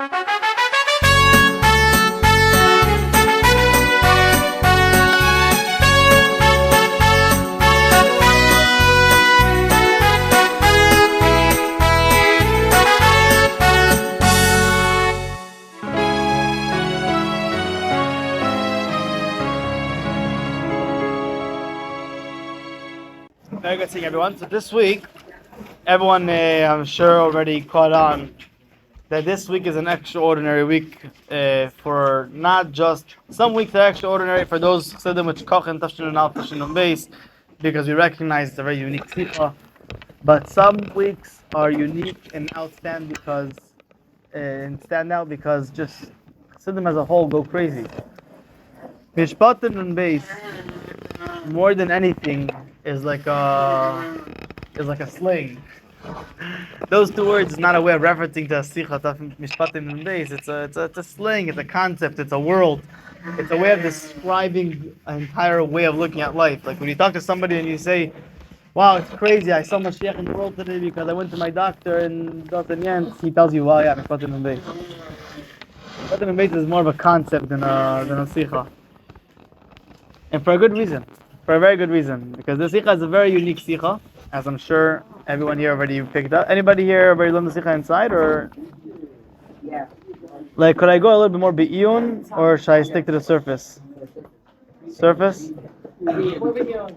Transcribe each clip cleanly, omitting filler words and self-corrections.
Very good seeing everyone. So this week, everyone I'm sure already caught on that this week is an extraordinary week for not just some weeks are extraordinary for those chassidim which kochen tashin and al tashin on base because we recognize it's a very unique sikha. But some weeks are unique and outstand because and stand out because just chassidim as a whole go crazy. Mishpatim and base more than anything is like a slang. Those two words is not a way of referencing to a sikha of mishpatim and base. It's a slang. It's a concept. It's a world. It's a way of describing an entire way of looking at life. Like when you talk to somebody and you say, "Wow, it's crazy! I saw Moshiach in the world today because I went to my doctor and Dr. Jens." He tells you, "Wow, yeah, mishpatim and base." Mishpatim and base is more of a concept than a sikha, and for a good reason. For a very good reason, because the sikha is a very unique sikha, as I'm sure everyone here already picked up. Anybody here already learned the sikha inside, or? Yeah. Like, could I go a little bit more be'iyun, or should I stick to the surface? Surface? More details.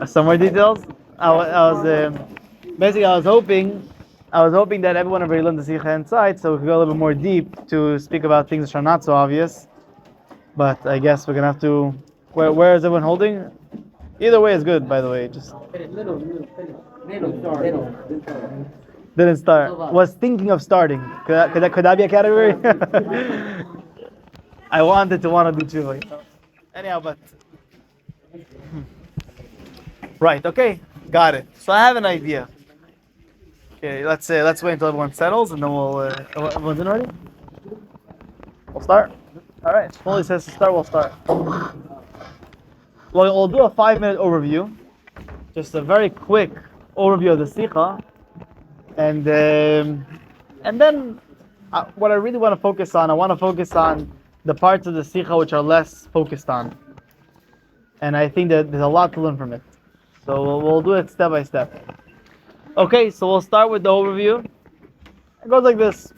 Some more details? I was basically I was hoping that everyone already learned the sikha inside, so we could go a little bit more deep to speak about things that are not so obvious. But I guess we're gonna have to. Where is everyone holding? Either way is good, by the way. Just didn't start. Was thinking of starting. Could that be a category? I wanted to do tshuva. Anyhow, but right. Okay, got it. So I have an idea. Okay, let's wait until everyone settles, and then we'll. Everyone's in already. We'll start. All right, Shmuley says to start, we'll start. Well, we'll do a 5-minute overview, just a very quick overview of the sikha, and then what I really want to focus on, I want to focus on the parts of the sikha which are less focused on, and I think that there's a lot to learn from it. So we'll do it step by step. Okay, so we'll start with the overview. It goes like this.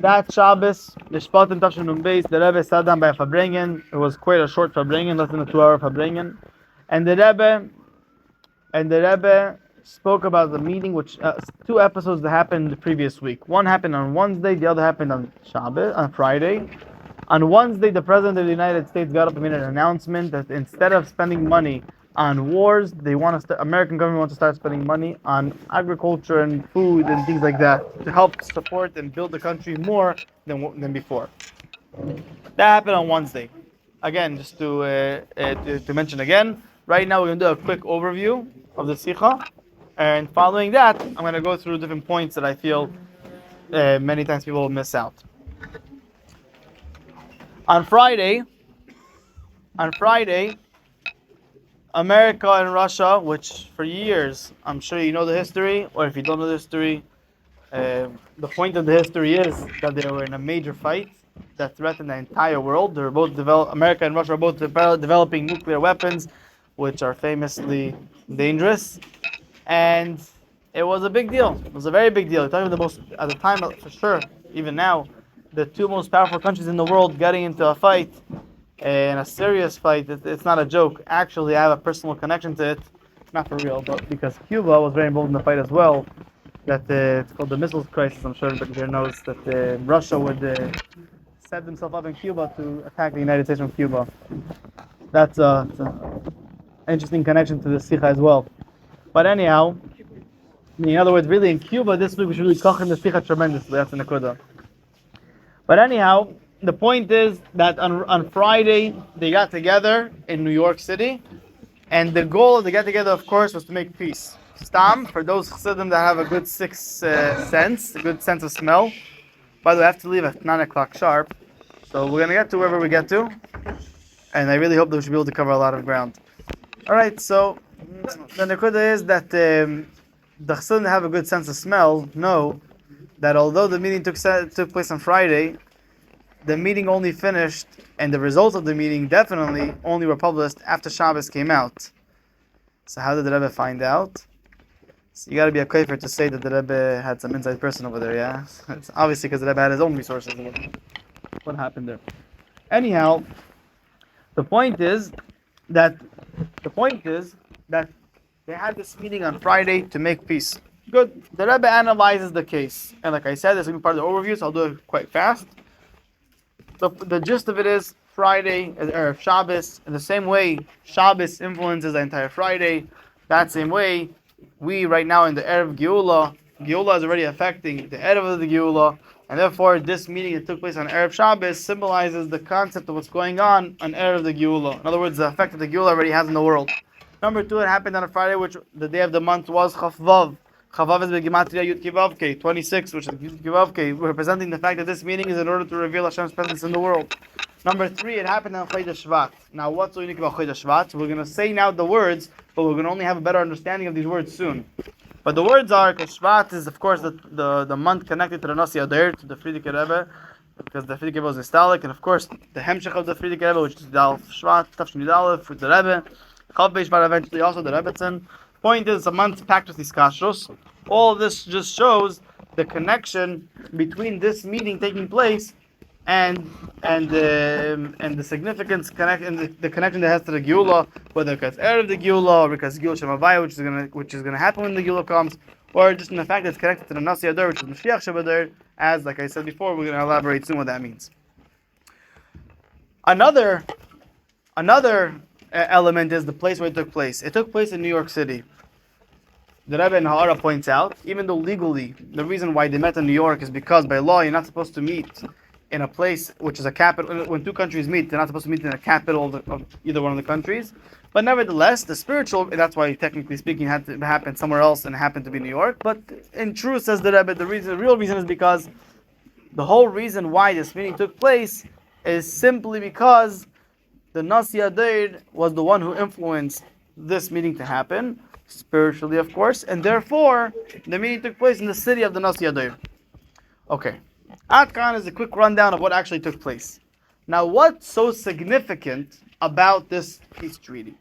That Shabbos, mishpatim tashin beis, the Rebbe sat down by a farbrengen. It was quite a short farbrengen, less than a 2-hour farbrengen. And the Rebbe spoke about the meeting, which 2 episodes that happened the previous week. One happened on Wednesday, the other happened on Friday. On Wednesday, the President of the United States got up and made an announcement that instead of spending money on wars, American government wants to start spending money on agriculture and food and things like that to help support and build the country more than before. That happened on Wednesday. Again, just to mention again, right now we're going to do a quick overview of the sikha, and following that, I'm going to go through different points that I feel many times people will miss out. On Friday, America and Russia, which for years, I'm sure you know the history, or if you don't know the history, the point of the history is that they were in a major fight that threatened the entire world. They were both America and Russia are both developing nuclear weapons, which are famously dangerous, and it was a big deal. It was a very big deal. You're talking about at the time, for sure, even now, the 2 most powerful countries in the world getting into a fight. In a serious fight, it's not a joke. Actually, I have a personal connection to it, not for real, but because Cuba was very involved in the fight as well. That it's called the missiles crisis. I'm sure everybody here knows that Russia would set themselves up in Cuba to attack the United States from Cuba. That's an interesting connection to the sikha as well. But anyhow, in other words, really in Cuba this week we should really kochen the sikha tremendously. That's an akuda. But anyhow, the point is that on Friday they got together in New York City, and the goal of the get-together, of course, was to make peace. Stam, for those chassidim that have a good sixth sense, a good sense of smell. By the way, I have to leave at 9 o'clock sharp, so we're going to get to wherever we get to, and I really hope that we should be able to cover a lot of ground. Alright, so the nekuda is that the Chassidim have a good sense of smell know that although the meeting took place on Friday, the meeting only finished, and the results of the meeting definitely only were published after Shabbos came out. So how did the Rebbe find out? So you got to be a kafir to say that the Rebbe had some inside person over there, yeah? It's obviously because the Rebbe had his own resources. What happened there? Anyhow, the point is that they had this meeting on Friday to make peace. Good. The Rebbe analyzes the case, and like I said, this is going to be part of the overview, so I'll do it quite fast. The gist of it is Friday, or Shabbos, in the same way Shabbos influences the entire Friday, that same way, we right now in the Erev Geula is already affecting the Erev of the Geula, and therefore this meeting that took place on Erev Shabbos symbolizes the concept of what's going on Erev of the Geula. In other words, the effect that the Geula already has in the world. Number two, it happened on a Friday, which the day of the month was Chavav. Chavav is Begematria Yud Kivavke, 26, which is Yud Kivavke, representing the fact that this meeting is in order to reveal Hashem's presence in the world. Number three, it happened on Chodesh Shvat. Now, what's so unique about Chodesh Shvat? We're going to say now the words, but we're going to only have a better understanding of these words soon. But the words are, because Shvat is, of course, the month connected to the Nasi Adair, to the Frierdiker Rebbe, because the Frierdiker Rebbe was nostalgic, and of course, the Hemshech of the Frierdiker Rebbe, which is Dal Shvat, Tafshin Yudalef, for the Rebbe, Chav Beis Shvat, eventually also the Rebbetzin. Point is, it's a month packed with these kashrus. All of this just shows the connection between this meeting taking place and the significance the connection that has to the Geula, whether because Erev the Geula or because Geula Shemavaya, which is gonna happen when the Geula comes, or just in the fact that it's connected to the Nasi Adar, which is Moshiach Shebadar, as like I said before, we're gonna elaborate soon what that means. Another element is the place where it took place. It took place in New York City. The Rebbe in Ha'ara points out, even though legally the reason why they met in New York is because by law you're not supposed to meet in a place which is a capital. When two countries meet, they're not supposed to meet in a capital of either one of the countries. But nevertheless, the spiritual, that's why technically speaking, had to happen somewhere else and happened to be New York. But in truth, says the Rebbe, the real reason is because the whole reason why this meeting took place is simply because the Nasi Adair was the one who influenced this meeting to happen, spiritually of course, and therefore the meeting took place in the city of the Nasi Adair. Okay, Atkan is a quick rundown of what actually took place. Now, what's so significant about this peace treaty?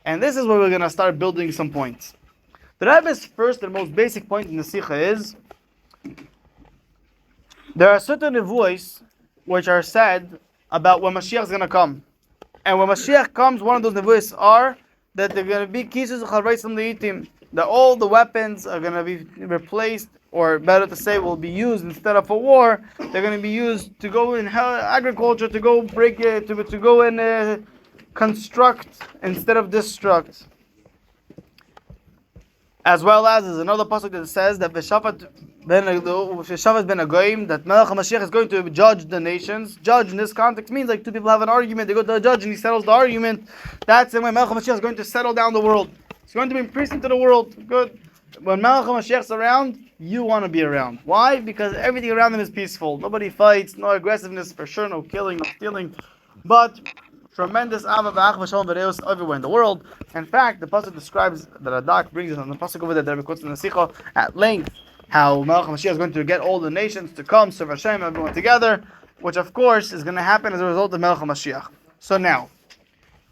And this is where we're going to start building some points. The Rebbe's first and most basic point in the Sikha is there are certain nevuos which are said about when Moshiach is going to come. And when Moshiach comes, one of those nevuos are that they're going to be kisus chalreisim leitim, that all the weapons are going to be replaced, or better to say, will be used instead of for war. They're going to be used to go in agriculture, to go break it, to go and construct instead of destruct. As well as there's another pasuk that says that V'shafat ben Agoyim, that Melech Moshiach is going to judge the nations. Judge in this context means like two people have an argument, they go to a judge and he settles the argument. That's the way Melech Moshiach is going to settle down the world. It's going to bring peace into the world. Good. When Melech Moshiach's around, you want to be around. Why? Because everything around him is peaceful. Nobody fights, no aggressiveness, for sure, no killing, no stealing. But tremendous Ava v'ach v'shalom v'reus everywhere in the world. In fact, the pasuk describes, the Radak brings it on the pasuk over there that we quote in the Sikha at length, how Melech Moshiach is going to get all the nations to come, serve Hashem, everyone together, which of course is going to happen as a result of Melech Moshiach. So now,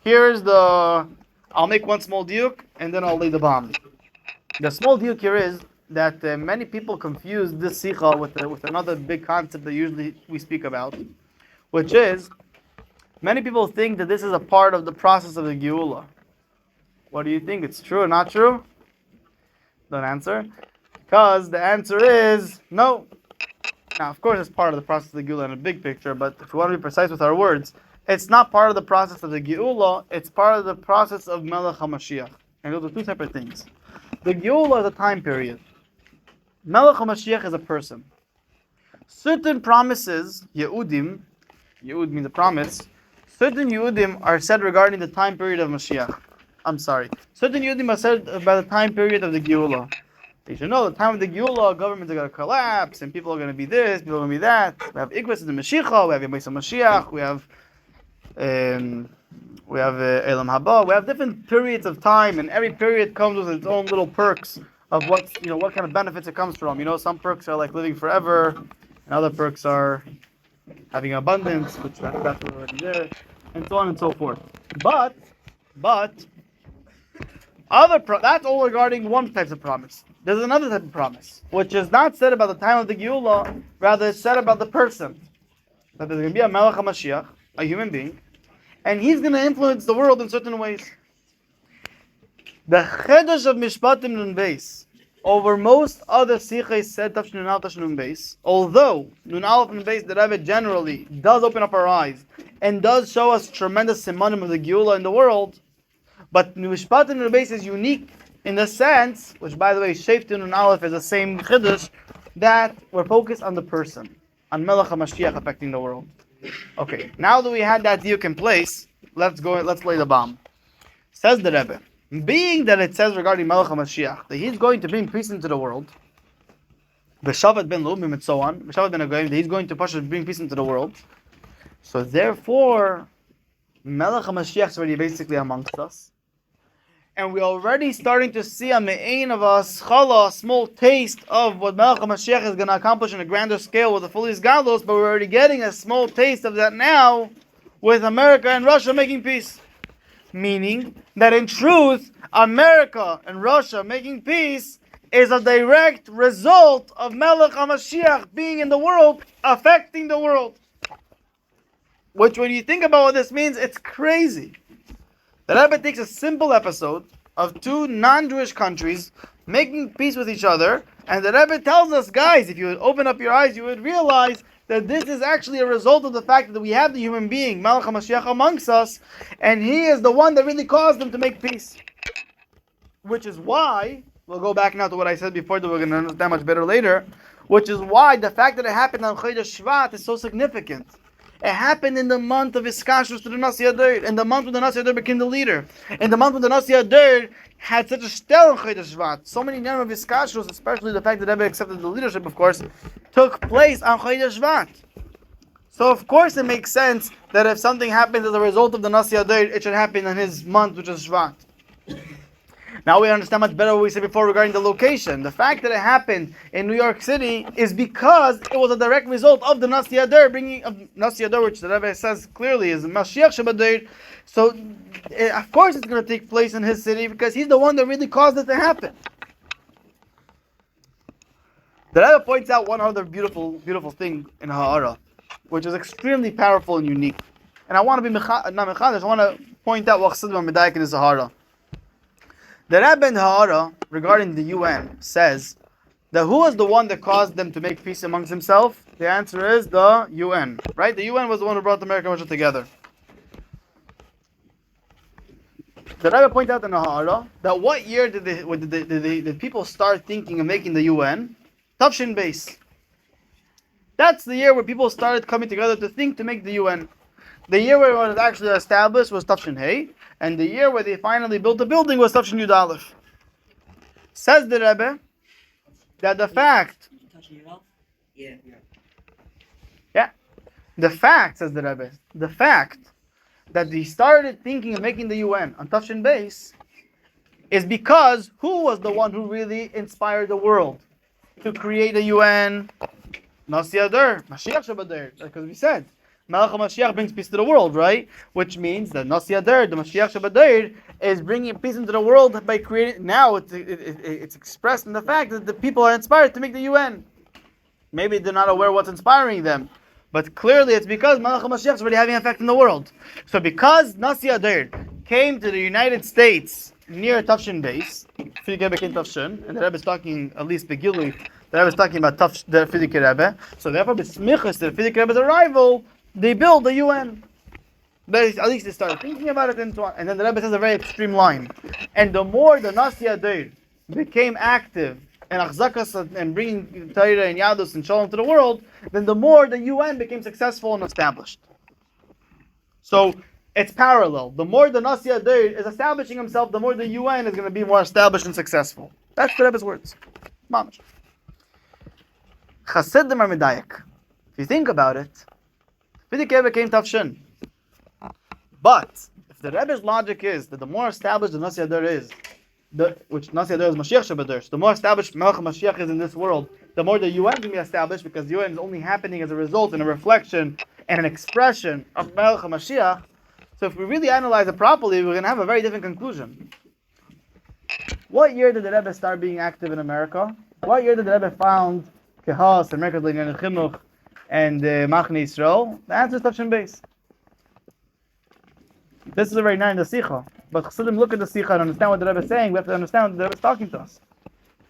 here's I'll make one small diuk and then I'll lay the bomb. The small diuk here is that many people confuse this Sikha with another big concept that usually we speak about, which is, many people think that this is a part of the process of the Geula. What do you think? It's true or not true? Don't answer. Because the answer is no. Now, of course, it's part of the process of the Geula in a big picture, but if we want to be precise with our words, it's not part of the process of the Geula, it's part of the process of Melech HaMashiach. And those are two separate things. The Geula is a time period. Melech HaMashiach is a person. Certain promises, Yehud means a promise, certain Yehudim are said regarding the time period of Moshiach. Certain Yehudim are said about the time period of the Geula. You should know the time of the Geula, governments are going to collapse, and people are going to be this, people are going to be that. We have Ikvas in the Mashiach, we have Yemais Moshiach, we have Elam Haba. We have different periods of time, and every period comes with its own little perks of what kind of benefits it comes from. Some perks are like living forever, and other perks are having abundance, which that's already there, and so on and so forth. But that's all regarding one type of promise. There's another type of promise, which is not said about the time of the Geula, rather it's said about the person. That there's going to be a Melech hamoshiach, a human being, and he's going to influence the world in certain ways. The chedesh of mishpatim nun beis over most other siches said tafshin nun aleph tafshin nun beis. Although nun aleph nun beis, the Rebbe generally does open up our eyes and does show us tremendous simanim of the Geula in the world, but mishpatim nun beis is unique in the sense, which by the way, Shefti nun aleph is the same chedesh, that we're focused on the person, on Melech HaMashiach affecting the world. Okay, now that we had that diuk in place, let's lay the bomb. Says the Rebbe, being that it says regarding Melech HaMashiach that he's going to bring peace into the world, B'Shavat ben Lumim and so on, B'Shavat ben Agoyim, that he's going to bring peace into the world. So therefore, Melech HaMashiach is already basically amongst us. And we're already starting to see a me'ain of a schala, a small taste of what Melech HaMashiach is going to accomplish on a grander scale with the full Isgalos, but we're already getting a small taste of that now with America and Russia making peace. Meaning that in truth, America and Russia making peace is a direct result of Melech HaMashiach being in the world, affecting the world. Which when you think about what this means, it's crazy. The Rebbe takes a simple episode of two non-Jewish countries making peace with each other, and the Rebbe tells us, guys, if you would open up your eyes, you would realize that this is actually a result of the fact that we have the human being, Melech HaMashiach, amongst us, and he is the one that really caused them to make peace. Which is why, we'll go back now to what I said before, that we're going to understand much better later, which is why the fact that it happened on Chodesh Shvat is so significant. It happened in the month of Iskashrus to the Nasi Adar, in the month when the Nasi Adar became the leader, in the month when the Nasi Adar had such a stel in Chodesh Shvat. So many names of Iskashrus, especially the fact that Rebbe accepted the leadership, of course, took place on Chodesh Shvat. So of course it makes sense that if something happens as a result of the Nasi Adar, it should happen in his month, which is Shvat. Now we understand much better what we said before regarding the location. The fact that it happened in New York City is because it was a direct result of the Nasi Adar, bringing of Nasi Adar, which the Rebbe says clearly is Moshiach Shabbadir. So, of course it's going to take place in his city because he's the one that really caused it to happen. The Rebbe points out one other beautiful thing in Ha'ara, which is extremely powerful and unique. And I want to be not mechadish, I want to point out what Chasidim are medayik in his Ha'ara. The Rebbe in Ha'ara, regarding the UN, says that who was the one that caused them to make peace amongst themselves? The answer is the UN, right? The UN was the one who brought America and Russia together. The Rebbe pointed out in the Ha'ara that what year did people start thinking of making the UN? Tafshin Beis. That's the year where people started coming together to think to make the UN. The year where it was actually established was Tafshin Hey, and the year where they finally built the building was Tafshin Yud Aleph. Says the Rebbe that the fact, says the Rebbe, the fact that they started thinking of making the UN on Tafshin Beis is because who was the one who really inspired the world to create the UN? Nasi Adar, Moshiach Shabbadir, because we said Melech HaMashiach brings peace to the world, right? Which means that Nasi Adar, the Moshiach Shabbadir, is bringing peace into the world by creating. Now it's expressed in the fact that the people are inspired to make the UN. Maybe they're not aware what's inspiring them, but clearly it's because Melech HaMashiach is already having an effect in the world. So because Nasi Adar came to the United States near Tafshin Beis, Fidike became Tafshin, and the Rebbe is talking, at least Begili, the Rebbe is talking about the Fidike Rebbe. So therefore, B'smichas, the Fidike Rebbe's arrival, they build the UN. At least they started thinking about it and so on. And then the Rebbe says a very extreme line. And the more the Nasi Adar became active in Achzakas and bringing Torah and Yadus and Shalom to the world, then the more the UN became successful and established. So it's parallel. The more the Nasi Adar is establishing himself, the more the UN is going to be more established and successful. That's the Rebbe's words. Mamash. Chasidim are medayek. If you think about it, Fidike became Tafshin. But if the Rebbe's logic is that the more established the Nasi Adar is, which Nasi Adar is Moshiach Shabadur. The more established Melech Moshiach is in this world, the more the UN can be established, because the UN is only happening as a result and a reflection and an expression of Melech Moshiach. So if we really analyze it properly, we're going to have a very different conclusion. What year did the Rebbe start being active in America? What year did the Rebbe found Kehas, America Chinuch, and Machne Yisrael? The answer is Tafshin Beis. This is already not in the Sikha. But Chassidim look at the Sikha and understand what the Rebbe is saying. We have to understand what the Rebbe is talking to us.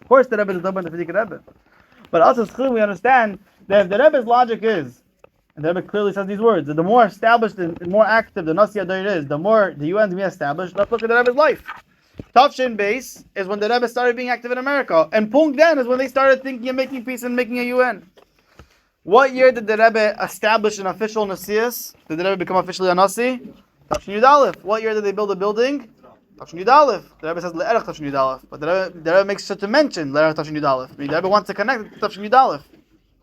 Of course, the Rebbe is talking about the Fidik Rebbe. But also, Chassidim, we understand that if the Rebbe's logic is, and the Rebbe clearly says these words, that the more established and more active the Nasi Adar is, the more the UN is being established. Let's look at the Rebbe's life. Tafshin Beis is when the Rebbe started being active in America. And Pung Den is when they started thinking of making peace and making a UN. What year did the Rebbe establish an official Nasias? Did the Rebbe become officially a Nasi? Tafshin Yud Aleph. What year did they build a building? Tafshin Yud Aleph. The Rebbe says Le'erech Tafshin Yud Aleph. But the Rebbe makes such a mention, Le'erech Tafshin Yud Aleph. The Rebbe wants to connect it to Tafshin Yud Aleph.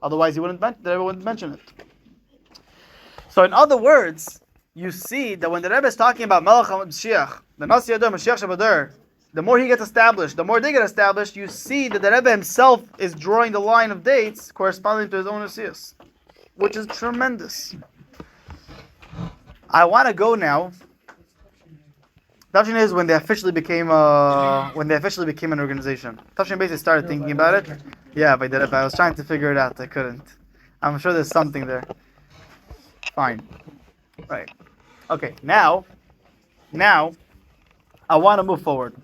Otherwise, the Rebbe wouldn't mention it. So in other words, you see that when the Rebbe is talking about Melech HaMoshiach, the Nasi Adar, Moshiach Shabadur, the more he gets established, the more they get established, you see that the Rebbe himself is drawing the line of dates corresponding to his own Nasias, which is tremendous. I want to go now. Tafshin is when they officially became an organization. Tafshin basically started thinking about it. Yeah, but I was trying to figure it out. I couldn't. I'm sure there's something there. Fine. Right. Okay. Now, I want to move forward.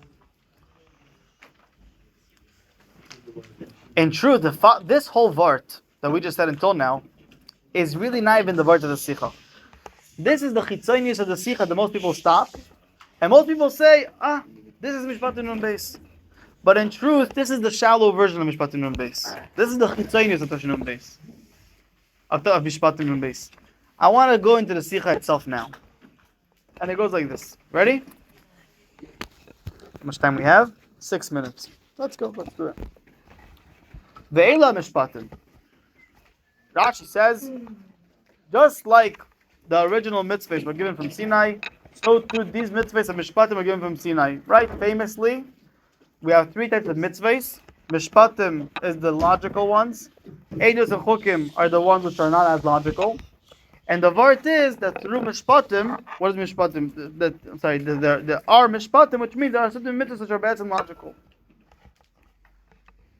In truth, this whole vart that we just said until now is really not even the vart of the Sikha. This is the chitzonius of the Sikha that most people stop. And most people say, this is mishpatim nun beis. But in truth, this is the shallow version of mishpatim nun beis. This is the chitzonius of Tafshin nun beis. Of mishpatim nun beis. I want to go into the Sikha itself now. And it goes like this. Ready? How much time we have? 6 minutes. Let's go. Let's do it. Ve'ela mishpatim. Rashi says, just like the original mitzvahs were given from Sinai, so too these mitzvahs of mishpatim were given from Sinai. Right? Famously, we have 3 types of mitzvahs. Mishpatim is the logical ones. Eidos and chukim are the ones which are not as logical. And the vart is that through mishpatim, what is mishpatim? There are mishpatim, which means there are certain mitzvahs which are bad and logical.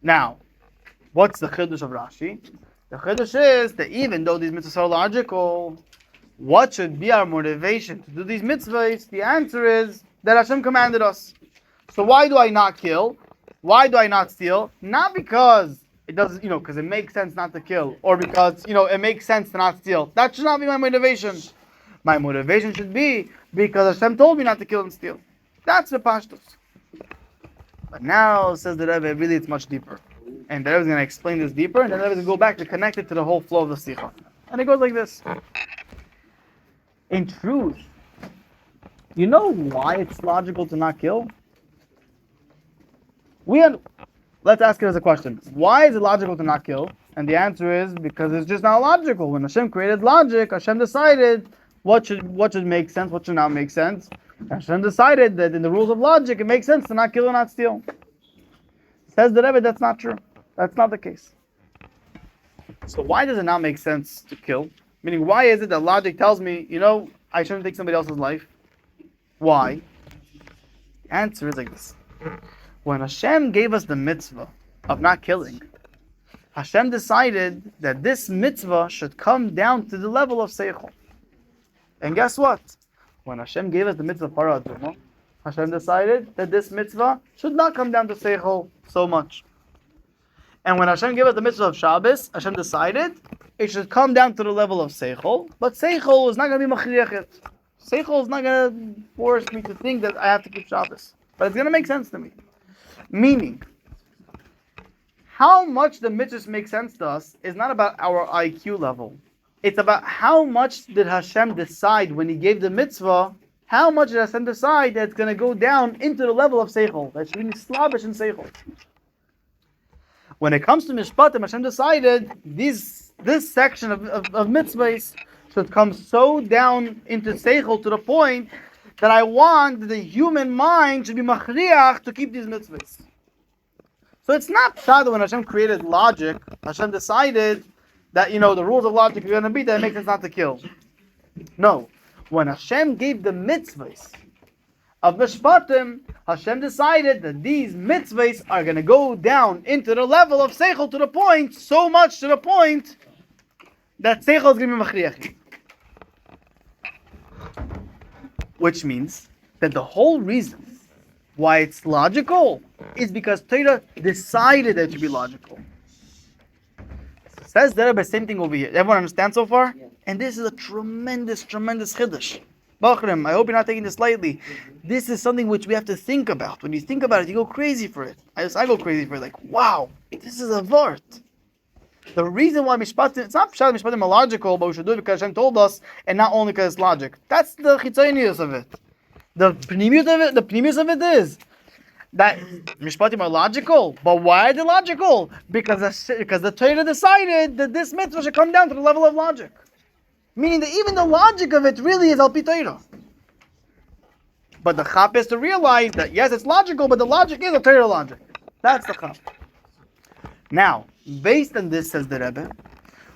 Now, what's the chiddush of Rashi? The chiddush is that even though these mitzvahs are logical, what should be our motivation to do these mitzvahs? The answer is that Hashem commanded us. So why do I not kill? Why do I not steal? Not because it doesn't, because it makes sense not to kill, or because, it makes sense to not steal. That should not be my motivation. My motivation should be because Hashem told me not to kill and steal. That's the pashtus. But now, says the Rebbe, really it's much deeper. And the Rebbe is going to explain this deeper, and then the Rebbe is going to go back to connect it to the whole flow of the Sikha. And it goes like this. In truth, you know why it's logical to not kill? Let's ask it as a question. Why is it logical to not kill? And the answer is because it's just not logical. When Hashem created logic, Hashem decided what should make sense, what should not make sense. Hashem decided that in the rules of logic, it makes sense to not kill and not steal. Says the Rebbe, that's not true. That's not the case. So why does it not make sense to kill? Meaning, why is it that logic tells me, I shouldn't take somebody else's life? Why? The answer is like this. When Hashem gave us the mitzvah of not killing, Hashem decided that this mitzvah should come down to the level of seichel. And guess what? When Hashem gave us the mitzvah of para aduma, Hashem decided that this mitzvah should not come down to seichel so much. And when Hashem gave us the mitzvah of Shabbos, Hashem decided it should come down to the level of seichel, but seichel is not going to be machriachet. Seichel is not going to force me to think that I have to keep Shabbos. But it's going to make sense to me. Meaning, how much the mitzvahs make sense to us is not about our IQ level. It's about how much did Hashem decide when He gave the mitzvah, how much did Hashem decide that it's going to go down into the level of seichel, that should be slavish in seichel. When it comes to mishpatim, Hashem decided this section of mitzvahs should come so down into seichel to the point that I want the human mind to be machriach to keep these mitzvahs. So it's not pshat when Hashem created logic, Hashem decided that, the rules of logic are going to be that it makes sense not to kill. No. When Hashem gave the mitzvahs of mishpatim, Hashem decided that these mitzvahs are going to go down into the level of seichel so much to the point that seichel is going to be machriach. Which means that the whole reason why it's logical is because Torah decided that it should be logical. Says the Rabbi, same thing over here. Everyone understand so far? Yeah. And this is a tremendous chiddush. Bachrim, I hope you're not taking this lightly. This is something which we have to think about. When you think about it, you go crazy for it. I go crazy for it. Like, wow, this is a vart. The reason why mishpatim, it's not pshat mishpatim are logical, but we should do it because Hashem told us, and not only because it's logic. That's the chitzonius of it. The pnimius of it is that mishpatim are logical. But why are they logical? Because the Torah decided that this mitzvah should come down to the level of logic. Meaning that even the logic of it really is al pi Torah. But the chap is to realize that yes, it's logical, but the logic is a Torah logic. That's the chap. Now, based on this, says the Rebbe,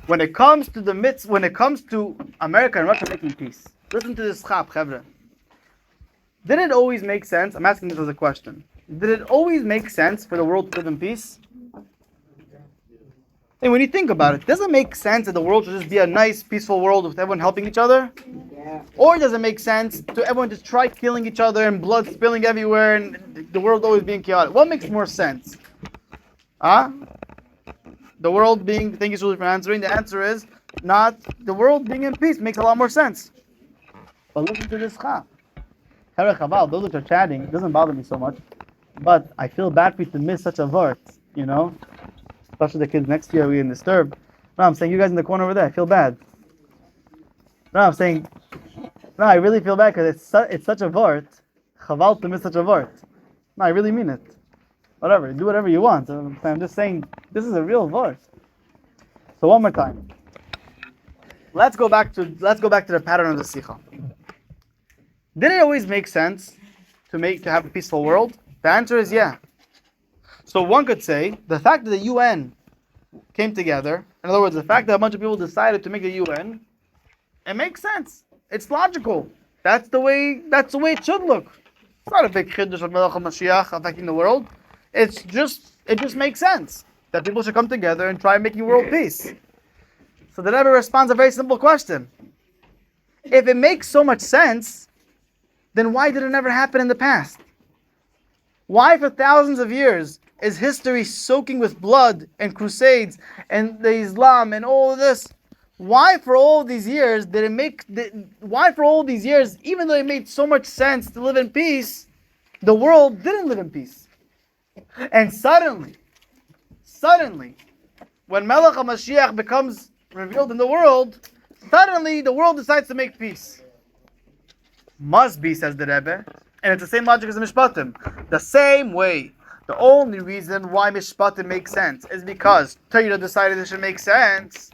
when it comes to America and Russia making peace, listen to this chap, chevra. Did it always make sense? I'm asking this as a question. Did it always make sense for the world to live in peace? And when you think about it, does it make sense that the world should just be a nice, peaceful world with everyone helping each other? Yeah. Or does it make sense to everyone just try killing each other and blood spilling everywhere and the world always being chaotic? What makes more sense? The world being, thank you so much for answering. The answer is not the world being in peace makes a lot more sense. But listen to this chap. Those which are chatting, it doesn't bother me so much. But I feel bad for you to miss such a vart, Especially the kids next to you are being disturbed. No, I'm saying you guys in the corner over there, I feel bad. No, I'm saying, no, I really feel bad because it's such a vart. Chaval to miss such a vart. No, I really mean it. Whatever, do whatever you want. I'm just saying, this is a real vart. So one more time. Let's go back to the pattern of the Sikha. Did it always make sense to have a peaceful world? The answer is yeah. So one could say the fact that the UN came together, in other words, the fact that a bunch of people decided to make the UN, it makes sense. It's logical. That's the way it should look. It's not a big chiddush of Melech Moshiach affecting the world. It just makes sense that people should come together and try making world peace. So the Rebbe responds a very simple question. If it makes so much sense, then why did it never happen in the past? Why for thousands of years is history soaking with blood and crusades and the Islam and all of this? Why for all these years, even though it made so much sense to live in peace, the world didn't live in peace? And suddenly, when Melech Moshiach becomes revealed in the world, suddenly the world decides to make peace. Must be, says the Rebbe, and it's the same logic as the mishpatim. The same way. The only reason why mishpatim makes sense is because Torah decided it should make sense.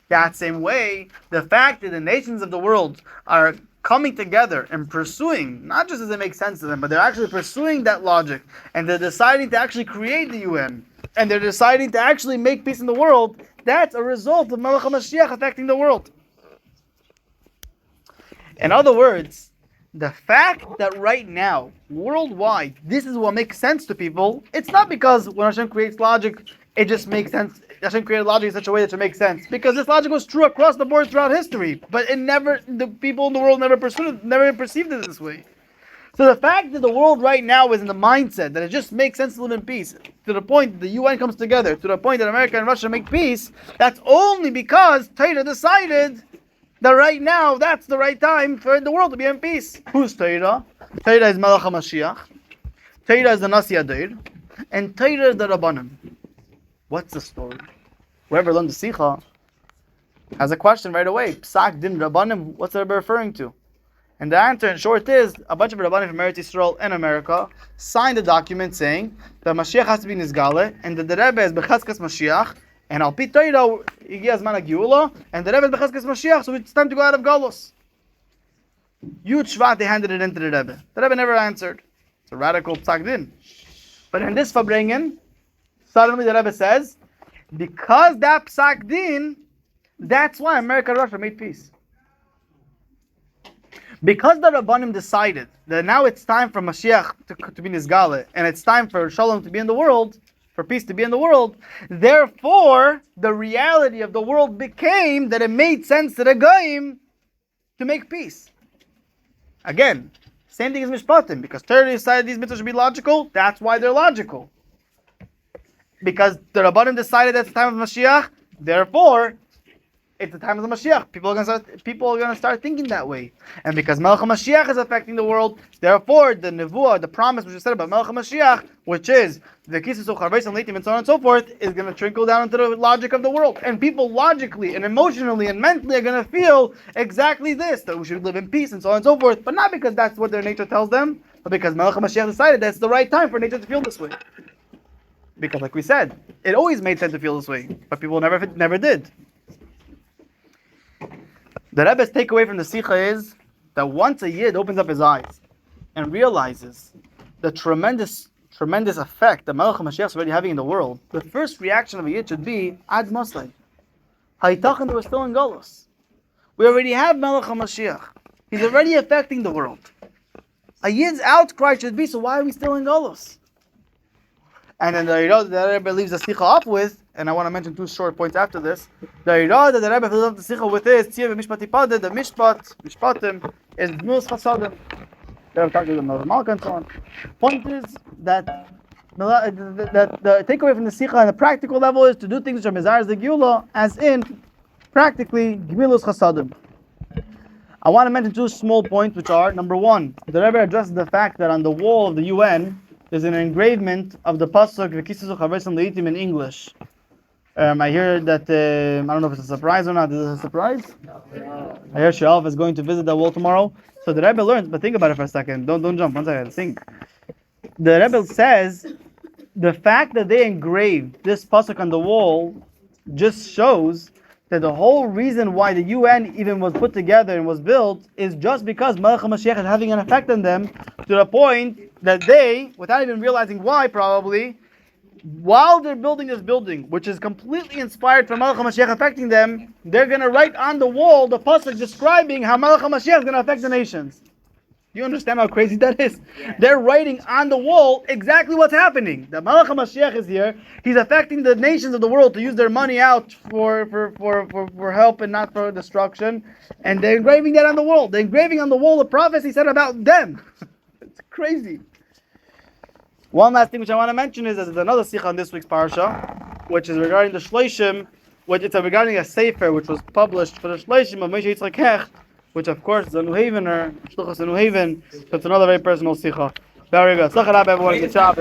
That same way, the fact that the nations of the world are coming together and pursuing, not just as it makes sense to them, but they're actually pursuing that logic, and they're deciding to actually create the UN, and they're deciding to actually make peace in the world, that's a result of Melech Moshiach affecting the world. In other words, the fact that right now, worldwide, this is what makes sense to people, it's not because when Hashem creates logic, it just makes sense. Hashem created logic in such a way that it makes sense. Because this logic was true across the board throughout history. But the people in the world never perceived it this way. So the fact that the world right now is in the mindset that it just makes sense to live in peace, to the point that the UN comes together, to the point that America and Russia make peace, that's only because Torah decided that right now, that's the right time for the world to be in peace. Who's Torah? Torah is Melech Moshiach. Torah is the Nasi Adir. And Torah is the Rabbanim. What's the story? Whoever learned the Sikha has a question right away. Psak din Rabbanim, what's the Rebbe referring to? And the answer in short is, a bunch of Rabbanim from Eretz Yisrael and America signed a document saying that Moshiach has to be Nizgale, and that the Rebbe is Bechazkas Moshiach, and Al Pi Torah, Igi Azman HaGeula, and the Rebbe is Bechazkas Moshiach, so it's time to go out of Galus. Yud Shvat, they handed it into the Rebbe. The Rebbe never answered. It's a radical psak din. But in this Fabrengen, suddenly the Rebbe says, because that psak din, that's why America and Russia made peace. Because the Rabbanim decided that now it's time for Moshiach to be Nizgale, and it's time for Shalom to be in the world, for peace to be in the world, therefore, the reality of the world became that it made sense to the Goyim to make peace. Again, same thing as mishpatim, because Torah decided these mitzvahs should be logical, that's why they're logical. Because the Rabbanim decided that's the time of Moshiach, therefore, it's the time of the Moshiach. People are going to start thinking that way. And because Melech Moshiach is affecting the world, therefore the nevuah, the promise which is said about Melech Moshiach, which is the kisses of Charveis and Leitim and so on and so forth, is going to trickle down into the logic of the world. And people logically and emotionally and mentally are going to feel exactly this, that we should live in peace and so on and so forth. But not because that's what their nature tells them, but because Melech Moshiach decided that's the right time for nature to feel this way. Because like we said, it always made sense to feel this way, but people never did. The Rebbe's takeaway from the Sikha is that once a Yid opens up his eyes and realizes the tremendous effect that Melech Moshiach is already having in the world, the first reaction of a Yid should be, Ad Moslei. Haytachan that we're still in Golus. We already have Melech Moshiach. He's already affecting the world. A Yid's outcry should be, so why are we still in Golus? And then the Rebbe that the Rebbe leaves the Sikha up with, and I want to mention two short points after this. The Rebbe that the Rebbe fills up the Sikha with is Tziyah v'mishpatipada, the mishpatim is Gmilas Chasadim. The Rebbe talked to the Malchus and so on. Point is that the takeaway from the Sikha on the practical level is to do things which are Mizar's the Geula, as in practically Gmilas Chasadim. I want to mention two small points, which are, number one, the Rebbe addresses the fact that on the wall of the UN there's an engravement of the pasuk "V'kisas u'chaveis leitim" in English. I hear that I don't know if it's a surprise or not. Is it a surprise? I hear Shalf is going to visit that wall tomorrow. So the Rebbe learns, but think about it for a second. Don't jump. 1 second. Think. The Rebbe says the fact that they engraved this pasuk on the wall just shows that the whole reason why the UN even was put together and was built is just because Melech Moshiach is having an effect on them, to the point that they, without even realizing why probably, while they're building this building, which is completely inspired from Melech Moshiach affecting them, they're going to write on the wall the pasuk describing how Melech Moshiach is going to affect the nations. Do you understand how crazy that is? They're writing on the wall exactly what's happening. The Melech Moshiach is here. He's affecting the nations of the world to use their money out for help and not for destruction. And they're engraving that on the wall. They're engraving on the wall the prophecy said about them. It's crazy. One last thing which I want to mention is that there's another sikha on this week's parasha, which is regarding the shleishim, regarding a sefer which was published for the shleishim of Moshe Yitzchak Hecht, which of course is a New Havener, Shluchas a New Haven, so it's another very personal sikha. Very good. Everyone, good job.